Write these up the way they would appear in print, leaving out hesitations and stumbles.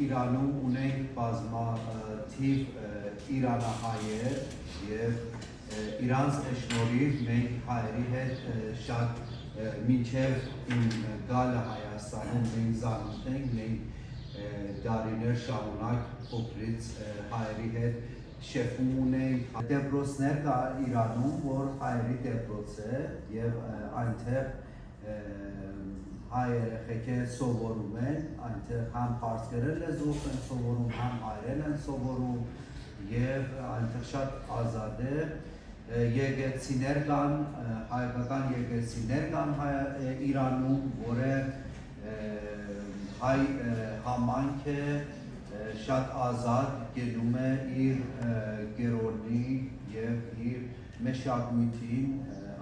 Իրանում ունենք բազմաթիվ իրանահայեր եւ իրանց շնորհիվ մենք հայերի հետ շատ մինչև իմ գալը Հայաստանում մենք զարմանում ենք, մենք դարիներ շարունակ փոքրից հայերի հետ շեփում ունենք, դեպրոցներ կա Իրանում, որ հայերի դեպրոց է եւ այնտեղ հայ երեխեքները սովորում են, այնտեղ համ պարսկերեն լեզվով են սովորում, համ հայերեն են սովորում եւ այնտեղ շատ ազատ է, եկեղեցիներ կան, հայկական եկեղեցիներ կան Իրանում, որը հայ համայնքը շատ ազատ գնում է իր գերորնի եւ իր մշակույթին,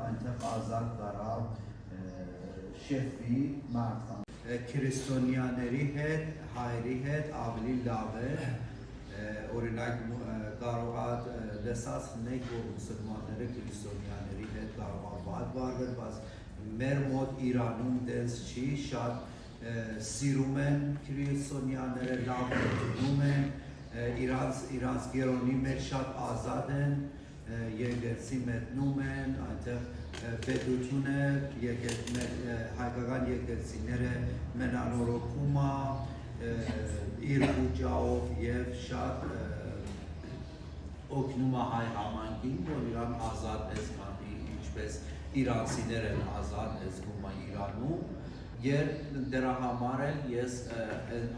այնտեղ ազատ կարա շեփի մարդան։ Քրիստոնյաների հետ, հայերի հետ ավելի լավ է, օրինակ կարող է լսած ունենք, որ մուսուլմանները քրիստոնյաների հետ կարող է վատ վարվել, բայց մեր մոտ Իրանում դες չի, շատ սիրում են քրիստոնյաները, լավ գնում են, իրանց գերոնի մեջ շատ ազատ են, եկեղեցի մտնում են, այնտեղ պետությունը, հայկական եկեղեցիները մենանորոգում է իր ուժով եւ շատ օգնում է հայ համայնքին, որ իրան ազատ է զգալի, ինչպես իրանցիները ազատ է զգում Իրանում, եւ դրա համար էլ ես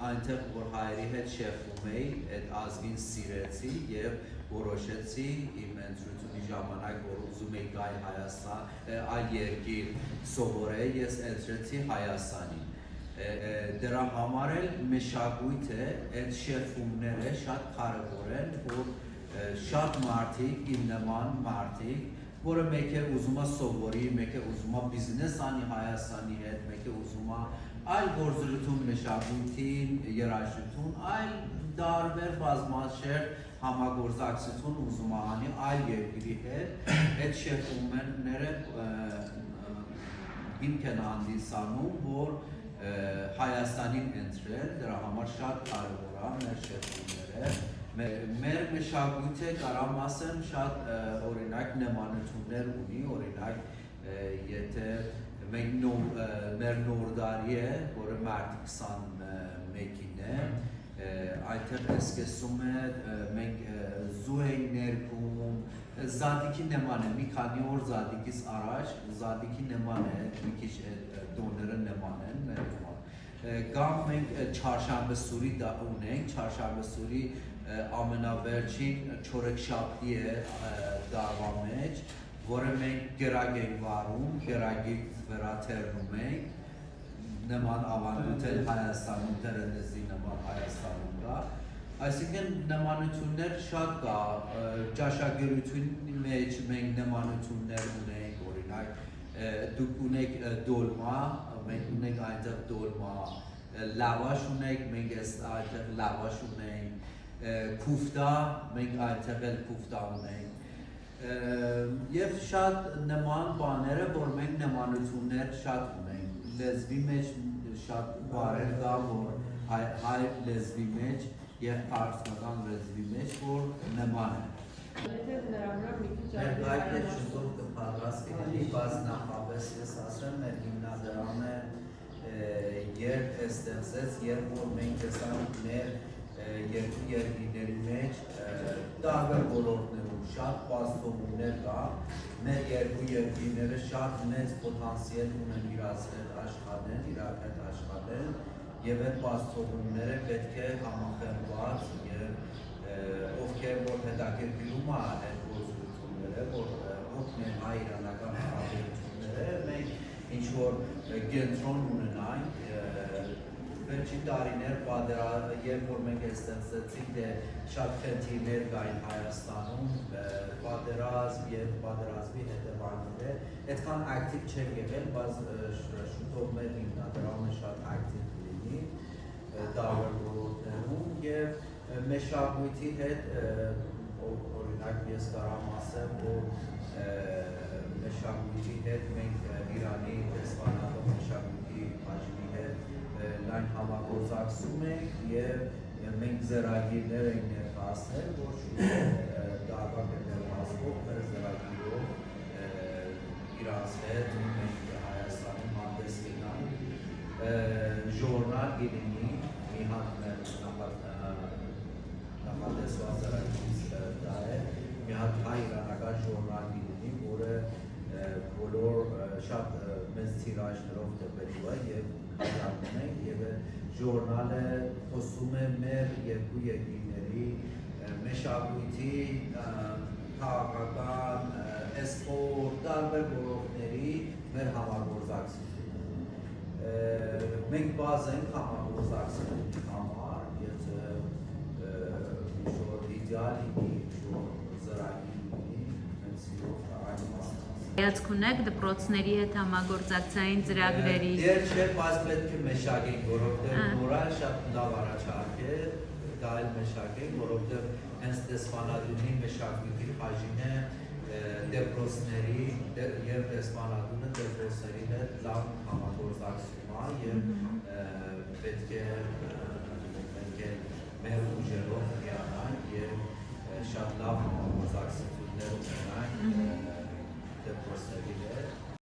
այնտեղ որ հայերի հետ շեփում էի, այդ ազգին սիրեցի եւ որոշեցի իմ ընտրությունի ժամանակ, որ ուզում էի գալ Հայաստան, այլ երկիր սովորել, ես ընտրեցի Հայաստանին։ Դրա համար էլ մշակույթը, այդ շեփումները շատ կարևոր են, որ շատ մարդիկ, իմ նման մարդիկ, որը մեկը ուզում է սովորի, մեկը ուզում է բիզնես անի Հայաստանի հետ, մեկը ուզում է այլ գործունեություն մշակույթին, երաժշտություն, այլ տարբեր բազմաշերտ համագործակցություն ուզում է անի այլ երկրի հետ, այդ շեփումները հիմք են հանդիսանում, որ Հայաստանին ընտրել, դրա համար շատ կարևոր է մեր շեփումները։ Մեր մշակույթը կարամ ասեմ շատ օրինակ նմանություններ ունի, օրինակ եթե մենք մեր նոր տարի է, որը մարտի 21-ին է, այնտեղ սկսում է մենք զու ենք ներկում, զատիկի նման է, մի քանի օր զատիկից առաջ, զատիկի նման է, մի քիչ տոները նման են մեր նման։ Կամ մենք չարշանբե սուրի ունենք, չարշանբե սուրի ամենավերջին չորեքշաբթի է դարվա մեջ, որը մենք գրակ ենք վարում, գրակի վրա թերնում ենք, նման ավանդույթ Հայաստանում, դերենեզի նման Հայաստանում կա, այսինքն նմանություններ շատ կա, ճաշակերությունի մեջ մենք նմանություններ ունենք, օրինակ, դուք ունեք դոլմա, մենք ունենք այնտեղ դոլմա, լավաշ ունենք, մենք այնտեղ լավաշ ունենք, քուֆտա, մենք այնտեղ էլ քուֆտա ունենք, եւ շատ նման բաները, որ մենք նմանություններ շատ ունենք, լեզվի մեջ շատ բառեր կա, որ հայ լեզվի մեջ եւ պարսկական լեզվի մեջ, որ նման են։ Մեր գայքը շուտով կպատրաստվի, բայց նախապես ես ասեմ, մեր հիմնադրամը երբ ստեղծեց, երբ որ մենք տեսանք մեր երկու երկրների մեջ տարբեր ոլորտներում շատ բացթողումներ կա, մեր երկու երկրները շատ մեծ պոտենցիալ ունեն իրաց հետ աշխատեն, իրար հետ աշխատեն եւ այդ բացթողումները պետք է համախմբված եւ ովքեր որ հետաքրքրում է այդ գործողությունները, որ օգնեն հայ-իրանական հարաբերությունները, մենք ինչ որ կենտրոն ունենանք վերջին տարիներ երբ որ մենք ստեղծեցինք, դե շատ խնդիրներ կային Հայաստանում, պատերազմ եւ պատերազմի հետևանքները, այդքան ակտիվ չեն եղել, բայց շուտով մեր հիմնադրամը շատ ակտիվ լինի տարբեր ոլորտներում եւ մշակույթի հետ օրինակ ես կարամ ասեմ, որ մշակույթի հետ մենք Իրանի դեսպանատու մշակույթի բաժնի հետ լայն համագործակցում ենք եւ մենք ծրագիրներ ենք ներկայացնել, որ տարվա կներկայացվող մեր ծրագիրով իրանց հետ մենք Հայաստանում հանդես գնանք, ժորնալ գինի մի հատ նախատեսված ծրագիրից դա է, մի հատ հայ-իրանական ժորնալ գինի, որը բոլոր շատ մեծ թիրաժներով տպելու է եւ հաջողվում ենք եւ ժորնալը խոսում է մեր երկու երկրների մշակույթի, քաղաքական, սպորտ, տարբեր ոլորտների մեր համագործակցություն։ Մենք բազ ենք համագործակցելու համար, եթե ինչ-որ իդեալ լինի, ինչ-որ ծրագիր լինի, մենք սիրով այն մասը։ Հայացք ունեք դպրոցների հետ համագործակցային ծրագրերի։ Դեր չէ, բայց պետք է մշակենք, որովհետև նորա շատ լավ առաջարկ է, դա էլ մշակենք, որովհետև հենց դեսպանատունի մշակույթի բաժինը դպրոցների եւ դեսպանատունը դպրոցների հետ լավ համագործակցում է եւ պետք է